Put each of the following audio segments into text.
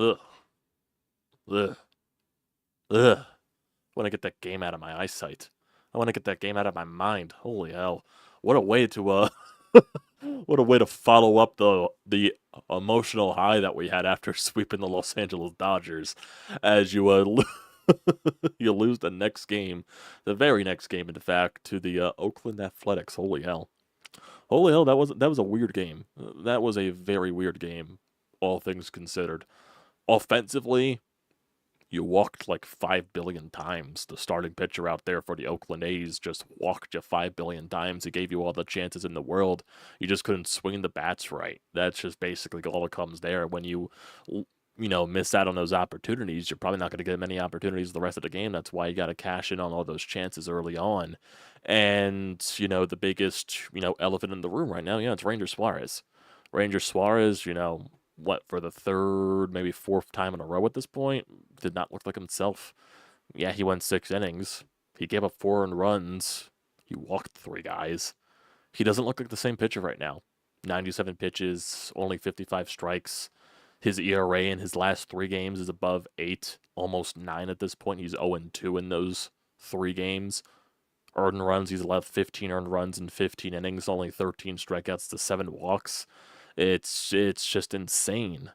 Ugh. Ugh. Ugh. I want to get that game out of my eyesight. I want to get that game out of my mind. Holy hell. What a way to what a way to follow up the emotional high that we had after sweeping the Los Angeles Dodgers as you lose the next game, the very next game in fact, to the Oakland Athletics. Holy hell. Holy hell, that was a weird game. That was a very weird game, all things considered. Offensively, you walked like 5 billion times. The starting pitcher out there for the Oakland A's just walked you 5 billion times. He gave you all the chances in the world. You just couldn't swing the bats right. That's just basically all that comes there. When you miss out on those opportunities, you're probably not going to get many opportunities the rest of the game. That's why you got to cash in on all those chances early on. And, the biggest, elephant in the room right now, it's Ranger Suarez. Ranger Suarez, what, for the third, maybe fourth time in a row at this point, did not look like himself. Yeah, he went 6 innings. He gave up 4 runs. He walked 3 guys. He doesn't look like the same pitcher right now. 97 pitches, only 55 strikes. His ERA in his last 3 games is above 8, almost 9 at this point. He's 0-2 in those 3 games. Earned runs, he's allowed 15 earned runs in 15 innings, only 13 strikeouts to 7 walks. It's just insane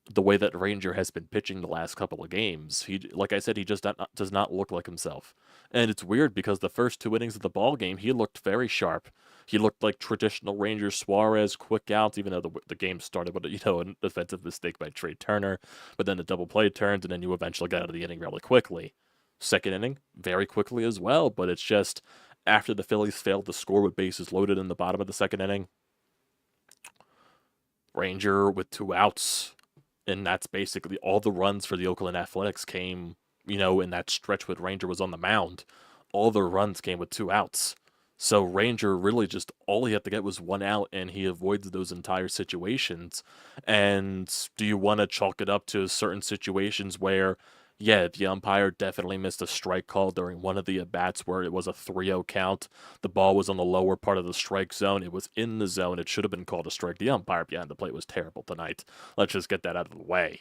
the way that Ranger has been pitching the last couple of games. Like I said, he just does not look like himself. And it's weird because the first 2 innings of the ball game, he looked very sharp. He looked like traditional Ranger Suarez, quick outs, even though the game started with an defensive mistake by Trey Turner. But then the double play turns, and then you eventually got out of the inning really quickly. Second inning, very quickly as well. But it's just after the Phillies failed to score with bases loaded in the bottom of the second inning, Ranger with 2 outs, and that's basically all the runs for the Oakland Athletics came, in that stretch when Ranger was on the mound. All the runs came with 2 outs. So Ranger really just, all he had to get was 1 out, and he avoids those entire situations. And do you want to chalk it up to certain situations where, yeah, the umpire definitely missed a strike call during one of the at-bats where it was a 3-0 count. The ball was on the lower part of the strike zone. It was in the zone. It should have been called a strike. The umpire behind the plate was terrible tonight. Let's just get that out of the way.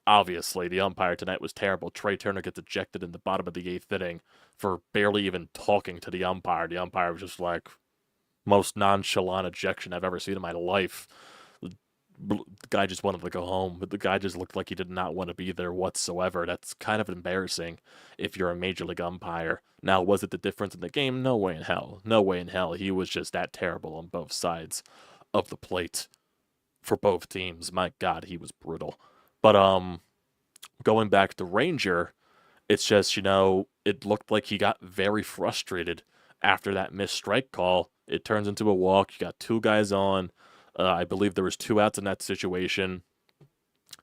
Obviously, the umpire tonight was terrible. Trey Turner gets ejected in the bottom of the 8th inning for barely even talking to the umpire. The umpire was just like, most nonchalant ejection I've ever seen in my life. The guy just wanted to go home, but the guy just looked like he did not want to be there whatsoever. That's kind of embarrassing if you're a major league umpire. Now, was it the difference in the game? No way in hell. No way in hell. He was just that terrible on both sides of the plate for both teams. My God, he was brutal. But going back to Ranger, it's just, it looked like he got very frustrated after that missed strike call. It turns into a walk. You got 2 guys on. I believe there was 2 outs in that situation.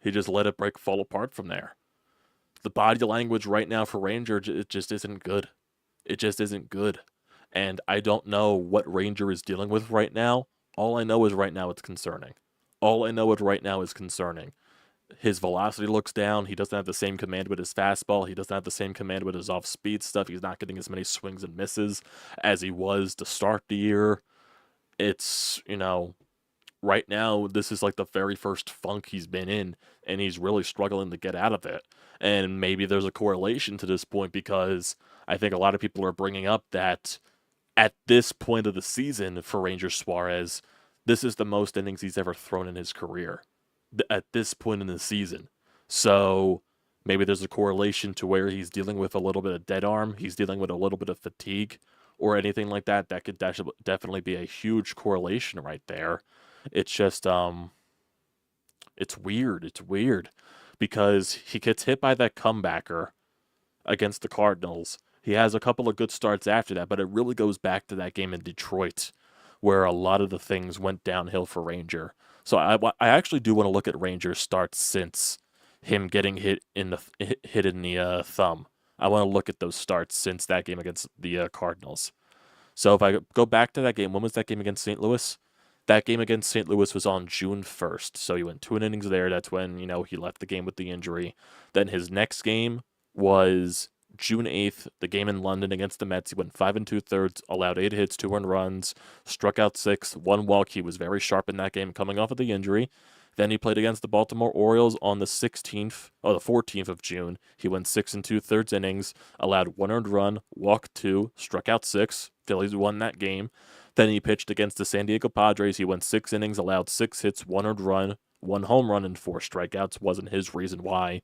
He just let it fall apart from there. The body language right now for Ranger, it just isn't good. It just isn't good. And I don't know what Ranger is dealing with right now. All I know is right now it's concerning. All I know is right now is concerning. His velocity looks down. He doesn't have the same command with his fastball. He doesn't have the same command with his off-speed stuff. He's not getting as many swings and misses as he was to start the year. It's, right now, this is like the very first funk he's been in, and he's really struggling to get out of it. And maybe there's a correlation to this point because I think a lot of people are bringing up that at this point of the season for Ranger Suarez, this is the most innings he's ever thrown in his career at this point in the season. So maybe there's a correlation to where he's dealing with a little bit of dead arm, he's dealing with a little bit of fatigue, or anything like that. That could definitely be a huge correlation right there. It's just, it's weird. It's weird because he gets hit by that comebacker against the Cardinals. He has a couple of good starts after that, but it really goes back to that game in Detroit where a lot of the things went downhill for Ranger. So I actually do want to look at Ranger's starts since him getting hit in the thumb. I want to look at those starts since that game against the Cardinals. So if I go back to that game, when was that game against St. Louis? That game against St. Louis was on June 1st. So he went 2 innings there. That's when, he left the game with the injury. Then his next game was June 8th, the game in London against the Mets. He went 5 2/3, allowed 8 hits, 2 earned runs, struck out 6, 1 walk. He was very sharp in that game coming off of the injury. Then he played against the Baltimore Orioles on the 16th or the 14th of June. He went 6 2/3 innings, allowed 1 earned run, walked 2, struck out 6. Phillies won that game. Then he pitched against the San Diego Padres. He went 6 innings, allowed 6 hits, 1 earned run, 1 home run, and 4 strikeouts. Wasn't his reason why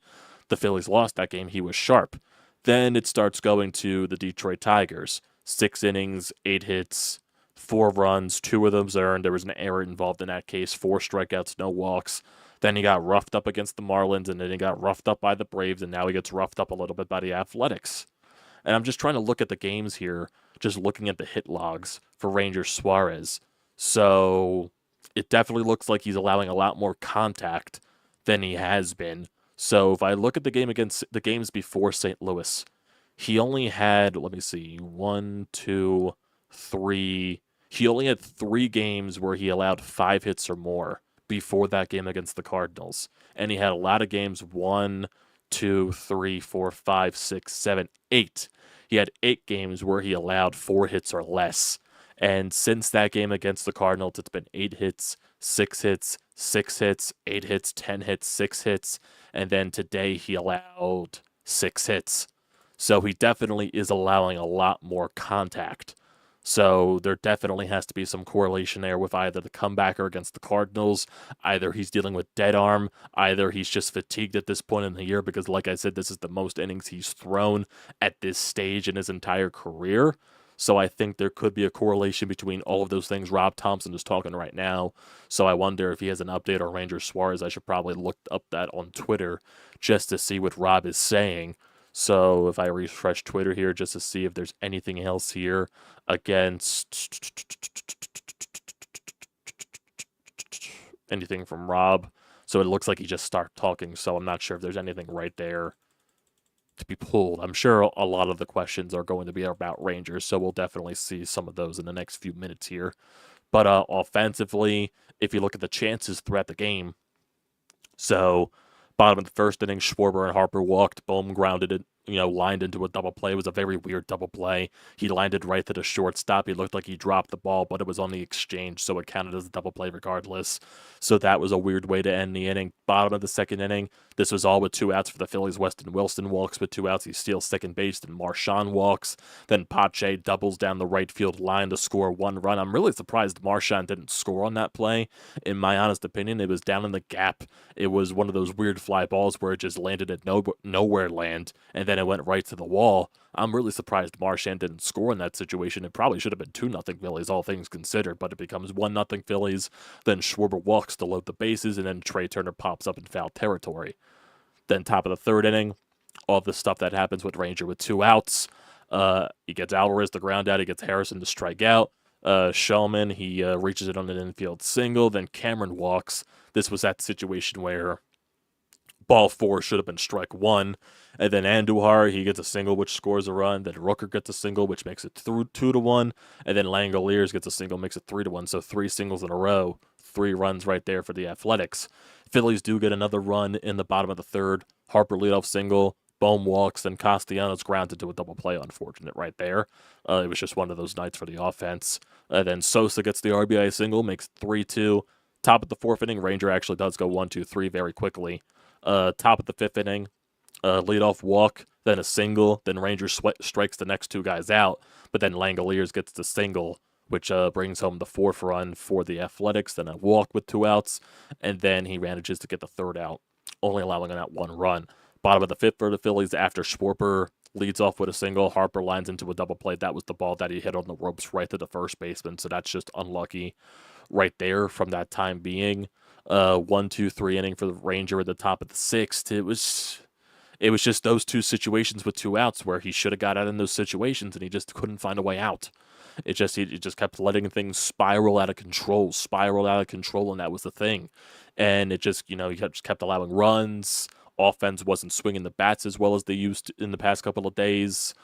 the Phillies lost that game. He was sharp. Then it starts going to the Detroit Tigers. 6 innings, 8 hits, 4 runs, 2 of them earned. There was an error involved in that case. 4 strikeouts, no walks. Then he got roughed up against the Marlins, and then he got roughed up by the Braves, and now he gets roughed up a little bit by the Athletics. And I'm just trying to look at the games here, just looking at the hit logs for Ranger Suarez. So it definitely looks like he's allowing a lot more contact than he has been. So if I look at the games before St. Louis, he only had, let me see, 1, 2, 3. He only had 3 games where he allowed 5 hits or more before that game against the Cardinals. And he had a lot of games 1, 2, 3, 4, 5, 6, 7, 8. He had 8 games where he allowed 4 hits or less. And since that game against the Cardinals, it's been 8 hits, 6 hits, 6 hits, 8 hits, 10 hits, 6 hits. And then today he allowed 6 hits. So he definitely is allowing a lot more contact. So there definitely has to be some correlation there with either the comebacker against the Cardinals, either he's dealing with dead arm, either he's just fatigued at this point in the year because, like I said, this is the most innings he's thrown at this stage in his entire career. So I think there could be a correlation between all of those things. Rob Thompson is talking right now. So I wonder if he has an update on Ranger Suarez. I should probably look up that on Twitter just to see what Rob is saying. So if I refresh Twitter here just to see if there's anything else here against anything from Rob. So it looks like he just started talking, so I'm not sure if there's anything right there to be pulled. I'm sure a lot of the questions are going to be about Rangers, so we'll definitely see some of those in the next few minutes here. But offensively, if you look at the chances throughout the game, so bottom of the first inning, Schwarber and Harper walked, Bohm grounded it, lined into a double play. It was a very weird double play. He lined it right to the shortstop. He looked like he dropped the ball, but it was on the exchange, so it counted as a double play regardless. So that was a weird way to end the inning. Bottom of the second inning, this was all with 2 outs for the Phillies. Weston Wilson walks with 2 outs. He steals second base, then Marchand walks. Then Pache doubles down the right field line to score 1 run. I'm really surprised Marchand didn't score on that play. In my honest opinion, it was down in the gap. It was one of those weird fly balls where it just landed at nowhere land, and then it went right to the wall. I'm really surprised Marchand didn't score in that situation. It probably should have been 2-0 Phillies, all things considered, but it becomes 1-0 Phillies. Then Schwarber walks to load the bases, and then Trey Turner pops up in foul territory. Then top of the third inning, all the stuff that happens with Ranger with 2 outs. He gets Alvarez to ground out. He gets Harrison to strike out. Shellman, he reaches it on an infield single. Then Cameron walks. This was that situation where ball 4 should have been strike 1. And then Andujar, he gets a single, which scores a run. Then Rooker gets a single, which makes it 2-1. And then Langoliers gets a single, makes it 3-1. So 3 singles in a row. 3 runs right there for the Athletics. Phillies do get another run in the bottom of the third. Harper leadoff single. Bohm walks, then Castellanos grounded to a double play. Unfortunate right there. It was just one of those nights for the offense. Then Sosa gets the RBI single, makes 3-2. Top of the 4th inning, Ranger actually does go 1-2-3 very quickly. Top of the 5th inning, leadoff walk, then a single, then Ranger strikes the next 2 guys out, but then Langoliers gets the single, which brings home the 4th run for the Athletics, then a walk with 2 outs, and then he manages to get the 3rd out, only allowing that 1 run. Bottom of the 5th for the Phillies, after Schwarber leads off with a single, Harper lines into a double play. That was the ball that he hit on the ropes right to the first baseman, so that's just unlucky right there from that time being. 1-2-3 inning for the Ranger at the top of the 6th. It was just those 2 situations with 2 outs where he should have got out in those situations, and he just couldn't find a way out. He just kept letting things spiral out of control, and that was the thing. And it just, he just kept allowing runs. Offense wasn't swinging the bats as well as they used in the past couple of days.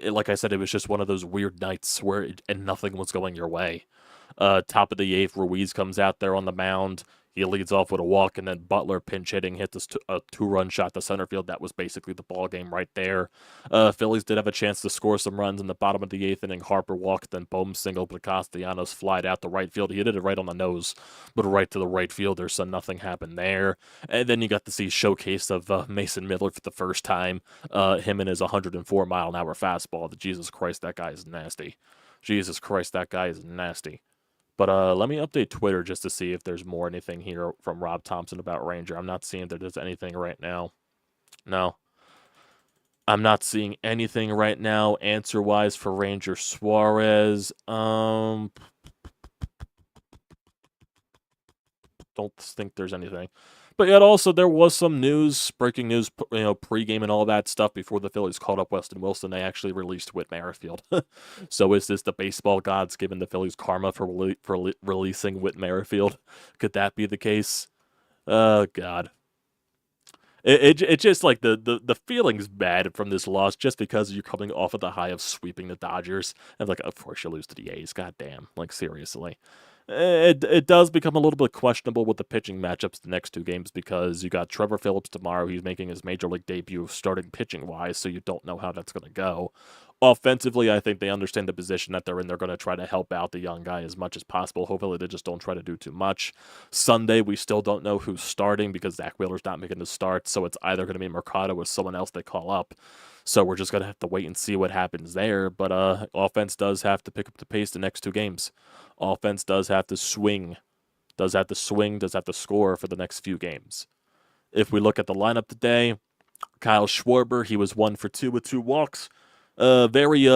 Like I said, it was just one of those weird nights where and nothing was going your way. Top of the 8th, Ruiz comes out there on the mound. He leads off with a walk, and then Butler pinch hitting hits a 2-run shot to center field. That was basically the ball game right there. Phillies did have a chance to score some runs in the bottom of the 8th inning. Harper walked, then Bohm singled, but Castellanos flied out to right field. He hit it right on the nose, but right to the right fielder, so nothing happened there. And then you got to see showcase of Mason Miller for the first time. Him and his 104-mile-an-hour fastball. Jesus Christ, that guy is nasty. Jesus Christ, that guy is nasty. But let me update Twitter just to see if there's more anything here from Rob Thompson about Ranger. I'm not seeing that there's anything right now. No. I'm not seeing anything right now answer-wise for Ranger Suarez. Don't think there's anything. But yet also there was some news, breaking news, pregame and all that stuff before the Phillies called up Weston Wilson. They actually released Whit Merrifield. So is this the baseball gods giving the Phillies karma for releasing Whit Merrifield? Could that be the case? Oh, God. It just like the feeling's bad from this loss just because you're coming off of the high of sweeping the Dodgers. And like, of course you lose to the A's. God damn. Like, seriously. It does become a little bit questionable with the pitching matchups the next 2 games because you got Trevor Phillips tomorrow. He's making his major league debut starting pitching-wise, so you don't know how that's going to go. Offensively, I think they understand the position that they're in. They're going to try to help out the young guy as much as possible. Hopefully, they just don't try to do too much. Sunday, we still don't know who's starting because Zack Wheeler's not making the start, so it's either going to be Mercado or someone else they call up. So we're just going to have to wait and see what happens there. But offense does have to pick up the pace the next 2 games. Offense does have to swing. Does have to score for the next few games. If we look at the lineup today, Kyle Schwarber, he was 1 for 2 with 2 walks. Definitely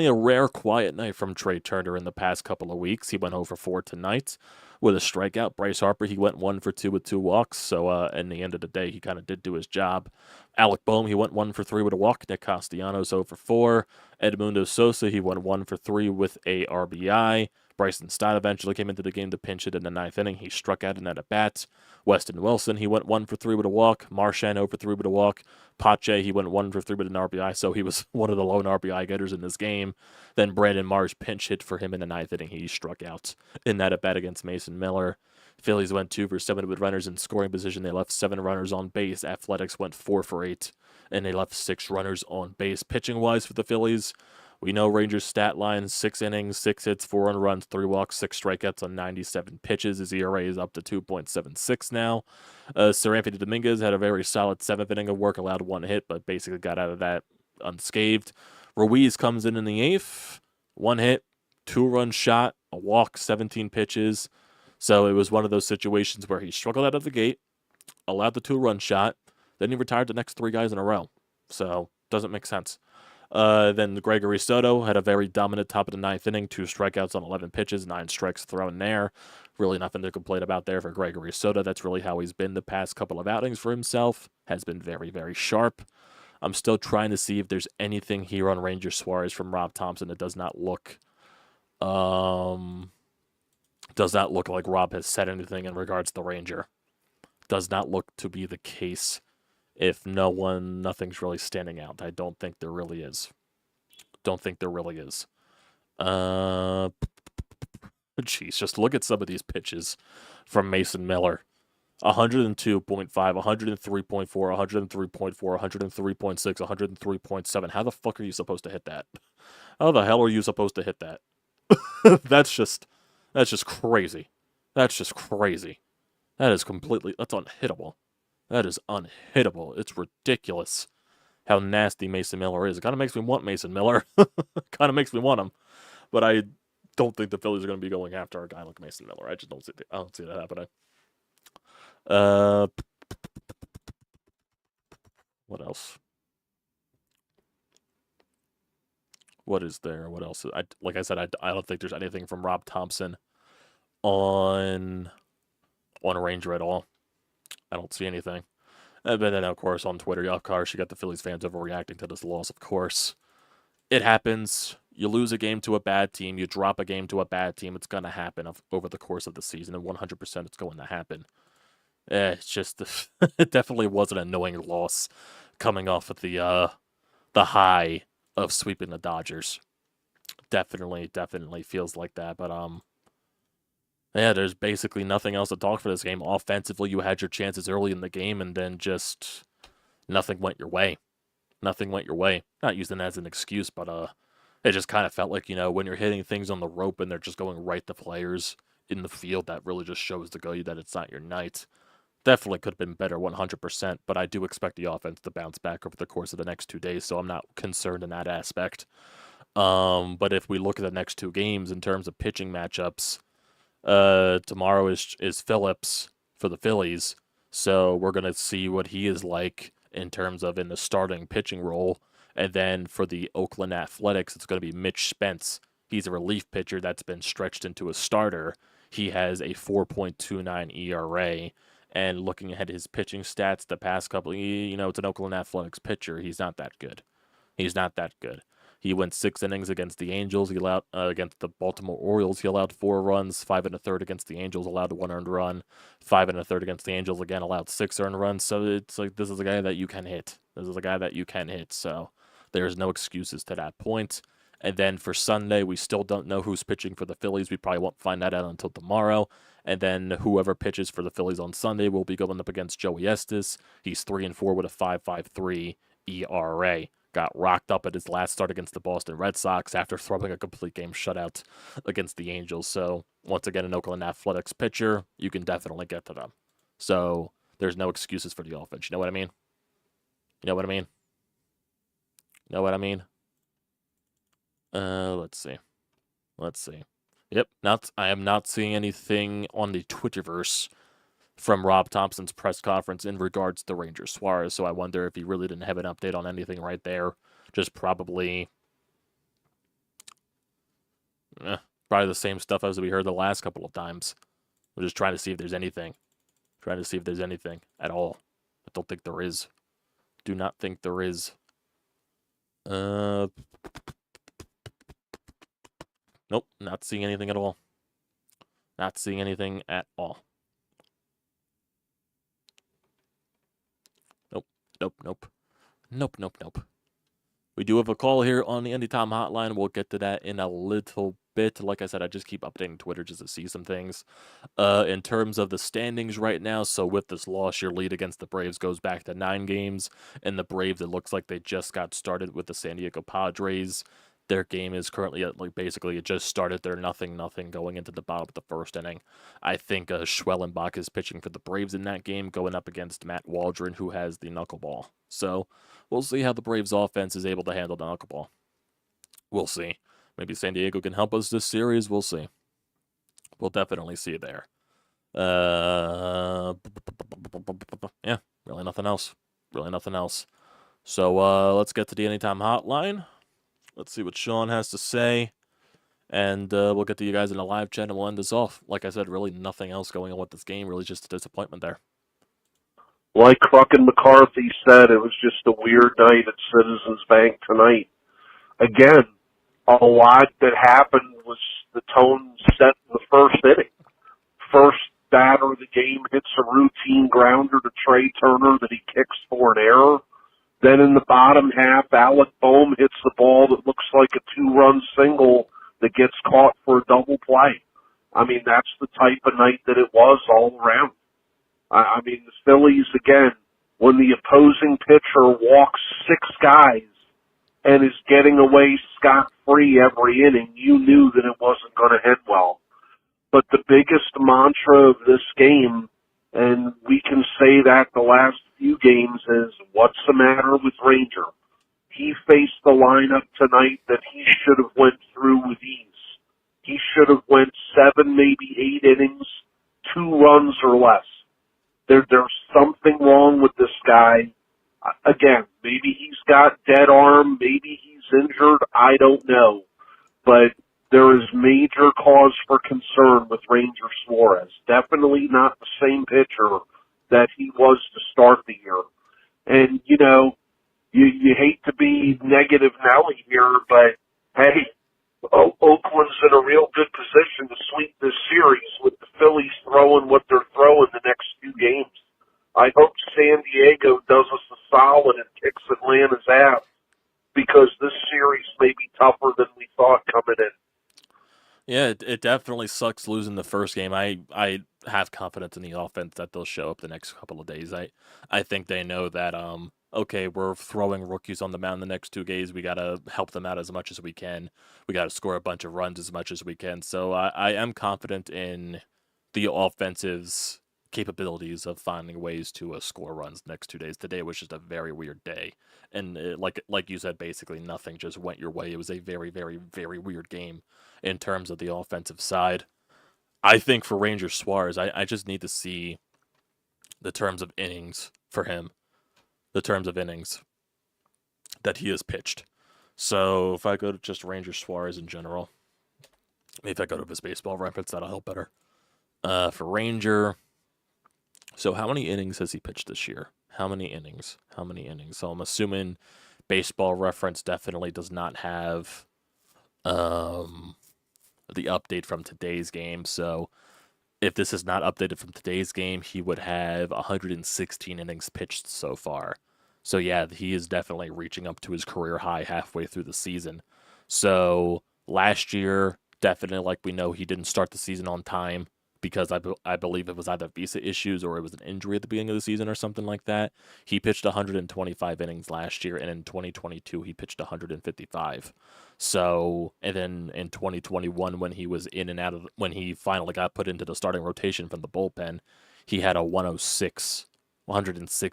a rare quiet night from Trey Turner in the past couple of weeks. He went over 4 tonight with a strikeout. Bryce Harper, he went 1 for 2 with 2 walks. So, in the end of the day, he kind of did do his job. Alec Boehm, he went 1 for 3 with a walk. Nick Castellanos 0 for 4. Edmundo Sosa, he went 1 for 3 with a RBI. Bryson Stott eventually came into the game to pinch hit in the 9th inning. He struck out in at bat. Weston Wilson, he went 1 for 3 with a walk. Marchand 0 for 3 with a walk. Pache, he went 1 for 3 with an RBI, so he was one of the lone RBI getters in this game. Then Brandon Marsh pinch hit for him in the 9th inning. He struck out in that at bat against Mason Miller. Phillies went 2 for 7 with runners in scoring position. They left 7 runners on base. Athletics went 4 for 8, and they left 6 runners on base. Pitching-wise for the Phillies, we know Rangers' stat line, 6 innings, 6 hits, 4 earned runs, 3 walks, 6 strikeouts on 97 pitches. His ERA is up to 2.76 now. Sir Anthony Dominguez had a very solid 7th inning of work, allowed 1 hit, but basically got out of that unscathed. Ruiz comes in the 8th, 1 hit, 2-run shot, a walk, 17 pitches. So it was one of those situations where he struggled out of the gate, allowed the 2-run shot, then he retired the next 3 guys in a row. So, doesn't make sense. Then Gregory Soto had a very dominant top of the 9th inning, 2 strikeouts on 11 pitches, 9 strikes thrown there. Really nothing to complain about there for Gregory Soto. That's really how he's been the past couple of outings for himself. Has been very, very sharp. I'm still trying to see if there's anything here on Ranger Suarez from Rob Thompson that does not look like Rob has said anything in regards to the Ranger. Does not look to be the case. If nothing's really standing out. I don't think there really is. Jeez, just look at some of these pitches from Mason Miller. 102.5, 103.4, 103.4, 103.6, 103.7. How the fuck are you supposed to hit that? How the hell are you supposed to hit that? That's just crazy. That's unhittable. That is unhittable. It's ridiculous how nasty Mason Miller is. It kind of makes me want Mason Miller. Kind of makes me want him. But I don't think the Phillies are going to be going after a guy like Mason Miller. I just don't see that happening. What else? What is there? What else? Like I said, I don't think there's anything from Rob Thompson on Ranger at all. I don't see anything. But then, of course, on Twitter, of course, you got the Phillies fans overreacting to this loss, of course. It happens. You lose a game to a bad team. You drop a game to a bad team. It's going to happen over the course of the season, and 100% it's going to happen. It's just, it definitely was an annoying loss coming off of the high of sweeping the Dodgers. Definitely feels like that, but Yeah, there's basically nothing else to talk for this game. Offensively, you had your chances early in the game, and then just nothing went your way. Nothing went your way. Not using that as an excuse, but it just kind of felt like, when you're hitting things on the rope and they're just going right to players in the field, that really just shows to go that it's not your night. Definitely could have been better 100%, but I do expect the offense to bounce back over the course of the next 2 days, so I'm not concerned in that aspect. But if we look at the next 2 games in terms of pitching matchups, tomorrow is Phillips for the Phillies, so we're gonna see what he is like in terms of in the starting pitching role. And then for the Oakland Athletics, it's gonna be Mitch Spence. He's a relief pitcher that's been stretched into a starter. He has a 4.29 ERA. And looking at his pitching stats the past couple, it's an Oakland Athletics pitcher. He's not that good. He's not that good. He went 6 innings against the Angels. He allowed against the Baltimore Orioles. He allowed 4 runs, 5 1/3 against the Angels. Allowed 1 earned run, 5 1/3 against the Angels. Again, allowed 6 earned runs. So it's like this is a guy that you can hit. This is a guy that you can hit. So there's no excuses to that point. And then for Sunday, we still don't know who's pitching for the Phillies. We probably won't find that out until tomorrow. And then whoever pitches for the Phillies on Sunday will be going up against Joey Estes. He's 3-4 with a 5.53 ERA. Got rocked up at his last start against the Boston Red Sox after throwing a complete game shutout against the Angels. So once again, an Oakland Athletics pitcher, you can definitely get to them. So there's no excuses for the offense. You know what I mean? You know what I mean? You know what I mean? Let's see. Let's see. Yep, I am not seeing anything on the Twitterverse from Rob Thompson's press conference in regards to Ranger Suarez, so I wonder if he really didn't have an update on anything right there. Just probably the same stuff as we heard the last couple of times. We're just trying to see if there's anything. Trying to see if there's anything at all. I don't think there is. Do not think there is. Nope, not seeing anything at all. Not seeing anything at all. Nope. We do have a call here on the Anytime Hotline. We'll get to that in a little bit. Like I said, I just keep updating Twitter just to see some things. In terms of the standings right now, so with this loss, your lead against the Braves goes back to 9 games. And the Braves, it looks like they just got started with the San Diego Padres. Their game is currently at, basically it just started. They're 0-0 going into the bottom of the first inning. I think Schwellenbach is pitching for the Braves in that game, going up against Matt Waldron, who has the knuckleball. So we'll see how the Braves offense is able to handle the knuckleball. We'll see. Maybe San Diego can help us this series. We'll see. We'll definitely see there. Yeah, really nothing else. So let's get to the Anytime Hotline. Let's see what Sean has to say. And we'll get to you guys in the live chat and we'll end this off. Like I said, really nothing else going on with this game. Really just a disappointment there. Like fucking McCarthy said, it was just a weird night at Citizens Bank tonight. Again, a lot that happened was the tone set in the first inning. First batter of the game hits a routine grounder to Trey Turner that he kicks for an error. Then in the bottom half, Alec Boehm hits the ball that looks like a 2-run single that gets caught for a double play. I mean, that's the type of night that it was all around. I mean, the Phillies, again, when the opposing pitcher walks 6 guys and is getting away scot-free every inning, you knew that it wasn't going to end well. But the biggest mantra of this game, and we can say that the last few games, is what's the matter with Ranger? He faced the lineup tonight that he should have went through with ease. He should have went 7, maybe 8 innings, 2 runs or less. There's something wrong with this guy. Again, maybe he's got dead arm, maybe he's injured, I don't know. But there is major cause for concern with Ranger Suarez. Definitely not the same pitcher that he was to start the year. And, you hate to be negative Nelly here, but hey, Oakland's in a real good position to sweep this series with the Phillies throwing what they're throwing the next 2 games. I hope San Diego does us a solid and kicks Atlanta's ass, because this series may be tougher than we thought coming in. Yeah, Yeah, it definitely sucks losing the first game. I have confidence in the offense that they'll show up the next couple of days. I think they know that okay, we're throwing rookies on the mound the next 2 days. We gotta help them out as much as we can. We gotta score a bunch of runs as much as we can. So I am confident in the offense's capabilities of finding ways to score runs the next 2 days. Today was just a very weird day, and like you said, basically nothing just went your way. It was a very very very weird game in terms of the offensive side. I think for Ranger Suarez, I just need to see the terms of innings for him, the terms of innings that he has pitched. So if I go to just Ranger Suarez in general, maybe if I go to his baseball reference, that'll help better. For Ranger, so how many innings has he pitched this year? How many innings? How many innings? So I'm assuming baseball reference definitely does not have the update from today's game. So if this is not updated from today's game, he would have 116 innings pitched so far. So yeah, he is definitely reaching up to his career high halfway through the season. So last year, definitely like we know, he didn't start the season on time because I believe it was either visa issues or it was an injury at the beginning of the season or something like that. He pitched 125 innings last year, and in 2022 he pitched 155. So, and then in 2021, when he was in and out of, when he finally got put into the starting rotation from the bullpen, he had a 106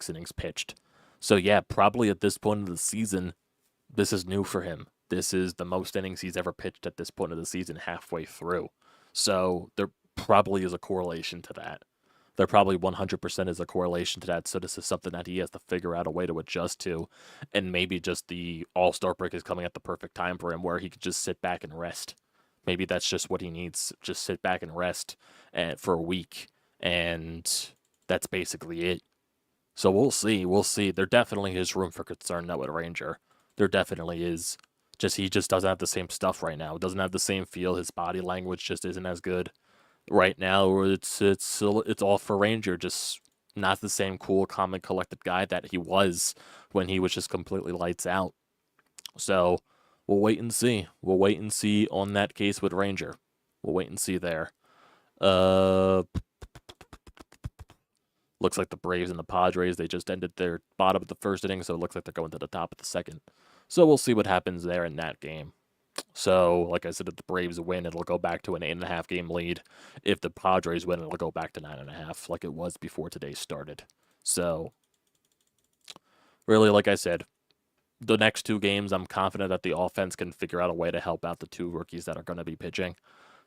innings pitched. So yeah, probably at this point of the season, this is new for him. This is the most innings he's ever pitched at this point of the season, halfway through. So there probably is a correlation to that. There probably 100% is a correlation to that. So this is something that he has to figure out a way to adjust to, and maybe just the All-Star break is coming at the perfect time for him, where he could just sit back and rest. Maybe that's just what he needs. Just sit back and rest for a week, and that's basically it. So we'll see. We'll see. There definitely is room for concern now at Ranger. There definitely is. Just he just doesn't have the same stuff right now. Doesn't have the same feel. His body language just isn't as good right now. It's all for Ranger. Just not the same cool, calm, and collected guy that he was when he was just completely lights out. So we'll wait and see. We'll wait and see on that case with Ranger. We'll wait and see there. Uh, Looks like the Braves and the Padres, they just ended their bottom of the first inning, so it looks like they're going to the top of the second. So we'll see what happens there in that game. So, like I said, if the Braves win, it'll go back to an 8.5 game lead. If the Padres win, it'll go back to 9.5, like it was before today started. So, really, like I said, the next 2 games, I'm confident that the offense can figure out a way to help out the 2 rookies that are going to be pitching.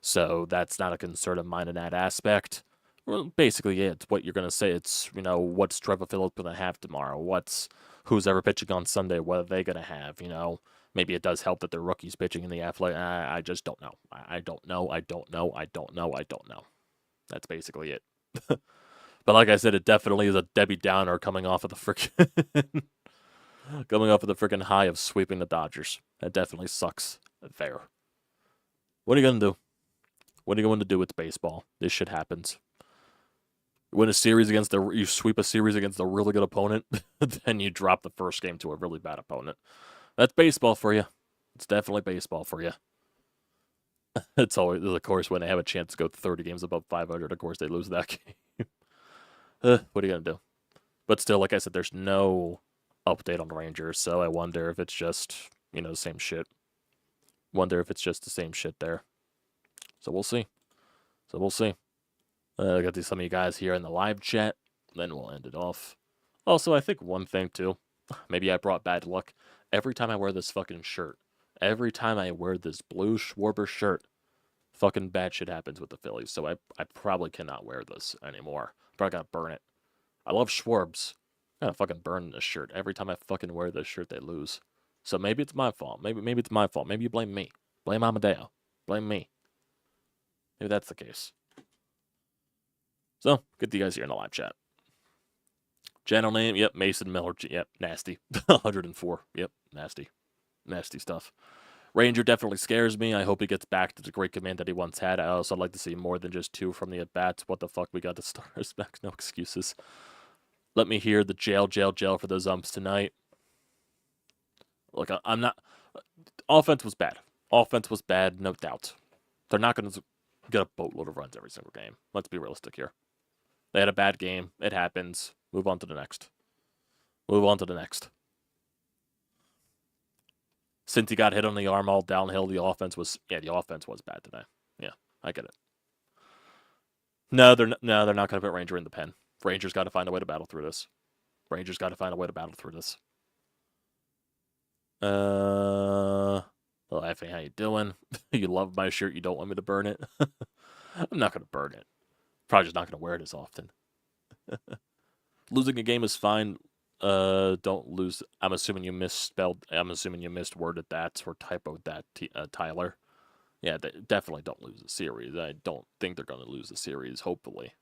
So, that's not a concern of mine in that aspect. Well, basically, yeah, it's what you're going to say. It's, what's Trevor Phillips going to have tomorrow? Who's ever pitching on Sunday? What are they going to have? Maybe it does help that the rookies pitching in the athletic. I just don't know. I don't know. I don't know. I don't know. I don't know. That's basically it. But like I said, it definitely is a Debbie Downer coming off of the freaking high of sweeping the Dodgers. That definitely sucks there. What are you going to do? What are you going to do with baseball? This shit happens. You sweep a series against a really good opponent, then you drop the first game to a really bad opponent. That's baseball for you. It's definitely baseball for you. It's always, of course, when they have a chance to go 30 games above 500, of course they lose that game. What are you going to do? But still, like I said, there's no update on the Rangers, so I wonder if it's just, the same shit. Wonder if it's just the same shit there. So we'll see. I got some of you guys here in the live chat. Then we'll end it off. Also, I think one thing, too. Maybe I brought bad luck. Every time I wear this fucking shirt, every time I wear this blue Schwarber shirt, fucking bad shit happens with the Phillies. So I probably cannot wear this anymore. Probably gotta burn it. I love Schwarbs. I gotta fucking burn this shirt. Every time I fucking wear this shirt, they lose. So maybe it's my fault. Maybe it's my fault. Maybe you blame me. Blame Amadeo. Blame me. Maybe that's the case. So, good to you guys here in the live chat. Channel name, yep, Mason Miller, yep, nasty. 104, yep, nasty. Nasty stuff. Ranger definitely scares me. I hope he gets back to the great command that he once had. I also like to see more than just 2 from the at-bats. What the fuck, we got the stars back, no excuses. Let me hear the jail for those umps tonight. Look, I'm not... Offense was bad. No doubt. They're not going to get a boatload of runs every single game. Let's be realistic here. They had a bad game. It happens. Move on to the next. Move on to the next. Since he got hit on the arm all downhill, the offense was bad today. Yeah, I get it. No, they're not going to put Ranger in the pen. Ranger's got to find a way to battle through this. Well, Effie, how you doing? You love my shirt. You don't want me to burn it. I'm not going to burn it. Probably just not going to wear it as often. Losing a game is fine. Don't lose. I'm assuming you misworded that or typoed that, Tyler. Yeah, they definitely don't lose the series. I don't think they're going to lose the series, hopefully.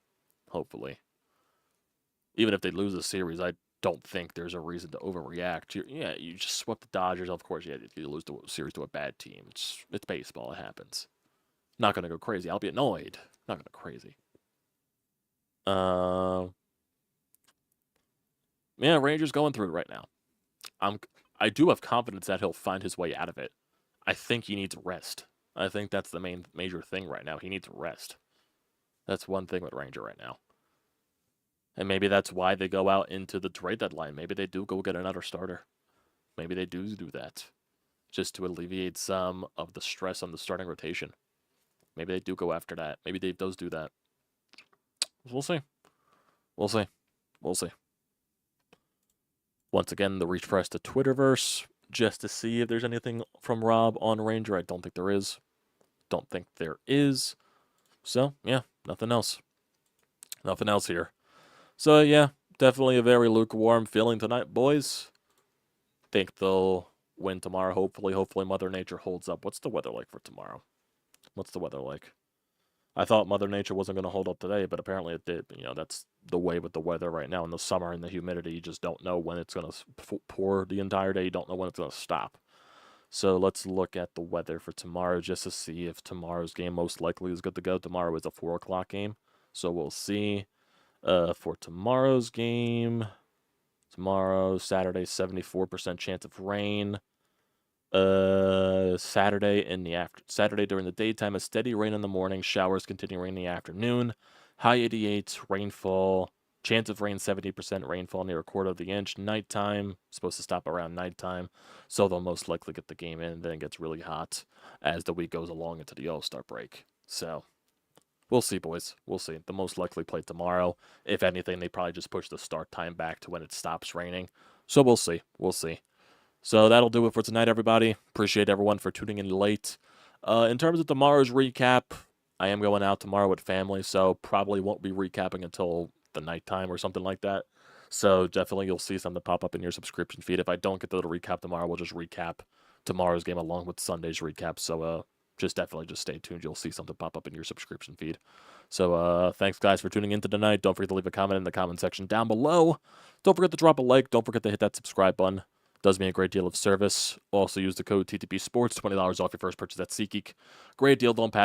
Even if they lose the series, I don't think there's a reason to overreact. You just swept the Dodgers. Of course, you lose the series to a bad team. It's baseball. It happens. Not going to go crazy. I'll be annoyed. Not going to go crazy. Yeah, Rangers going through it right now. I do have confidence that he'll find his way out of it. I think he needs rest. I think that's the major thing right now. He needs rest. That's one thing with Ranger right now. And maybe that's why they go out into the trade deadline. Maybe they do go get another starter. Maybe they do that. Just to alleviate some of the stress on the starting rotation. Maybe they do go after that. Maybe Dave does do that. We'll see. Once again, the refresh to Twitterverse just to see if there's anything from Rob on Ranger. I don't think there is. So, yeah, nothing else. Nothing else here. So, yeah, definitely a very lukewarm feeling tonight, boys. Think they'll win tomorrow, hopefully. Hopefully Mother Nature holds up. What's the weather like for tomorrow? I thought Mother Nature wasn't going to hold up today, but apparently it did. That's the way with the weather right now. In the summer and the humidity, you just don't know when it's going to pour the entire day. You don't know when it's going to stop. So let's look at the weather for tomorrow just to see if tomorrow's game most likely is good to go. Tomorrow is a 4 o'clock game, so we'll see. For tomorrow's game, Saturday, 74% chance of rain. Saturday during the daytime, a steady rain in the morning, showers continuing in the afternoon. High 88, rainfall. Chance of rain, 70% rainfall near a quarter of the inch. Nighttime, supposed to stop around nighttime. So they'll most likely get the game in, and then it gets really hot as the week goes along into the All-Star break. So, we'll see, boys. We'll see. The most likely play tomorrow. If anything, they probably just push the start time back to when it stops raining. So we'll see. So that'll do it for tonight, everybody. Appreciate everyone for tuning in late. In terms of tomorrow's recap, I am going out tomorrow with family, so probably won't be recapping until the nighttime or something like that. So definitely you'll see something pop up in your subscription feed. If I don't get to the recap tomorrow, we'll just recap tomorrow's game along with Sunday's recap. So just stay tuned. You'll see something pop up in your subscription feed. So thanks, guys, for tuning in tonight. Don't forget to leave a comment in the comment section down below. Don't forget to drop a like. Don't forget to hit that subscribe button. Does me a great deal of service. Also use the code TTPSPORTS, $20 off your first purchase at SeatGeek. Great deal, don't pass.